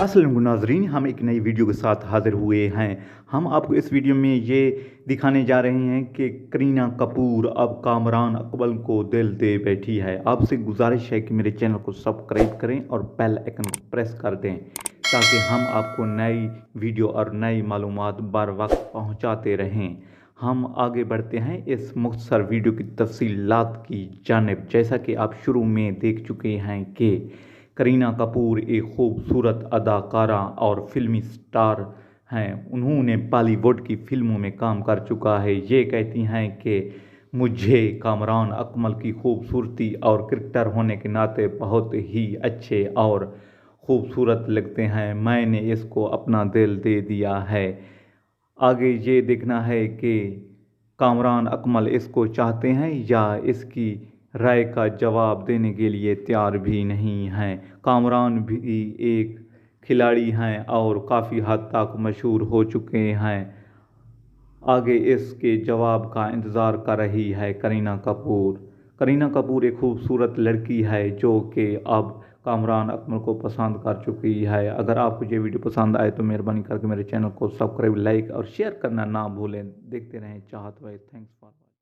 अस्सलाम नाज़रीन, हम एक नई वीडियो के साथ हाज़िर हुए हैं। हम आपको इस वीडियो में ये दिखाने जा रहे हैं कि करीना कपूर अब कामरान अकमल को दिल दे बैठी है। आपसे गुजारिश है कि मेरे चैनल को सब्सक्राइब करें और बेल आइकन को प्रेस कर दें ताकि हम आपको नई वीडियो और नई मालूमात बर वक्त पहुँचाते रहें। हम आगे बढ़ते हैं इस मुख्तसर वीडियो की तफसीलात की जानिब। जैसा कि आप शुरू में देख चुके हैं कि करीना कपूर एक खूबसूरत अदाकारा और फिल्मी स्टार हैं। उन्होंने बॉलीवुड की फिल्मों में काम कर चुका है। ये कहती हैं कि मुझे कामरान अकमल की खूबसूरती और क्रिकेटर होने के नाते बहुत ही अच्छे और खूबसूरत लगते हैं। मैंने इसको अपना दिल दे दिया है। आगे ये देखना है कि कामरान अकमल इसको चाहते हैं या इसकी राय का जवाब देने के लिए तैयार भी नहीं हैं। कामरान भी एक खिलाड़ी हैं और काफ़ी हद तक मशहूर हो चुके हैं। आगे इसके जवाब का इंतज़ार कर रही है करीना कपूर। करीना कपूर एक खूबसूरत लड़की है जो कि अब कामरान अकमल को पसंद कर चुकी है। अगर आपको ये वीडियो पसंद आए तो मेहरबानी करके मेरे चैनल को सब्सक्राइब, लाइक और शेयर करना ना भूलें। देखते रहें चाहत वाइज। Thanks for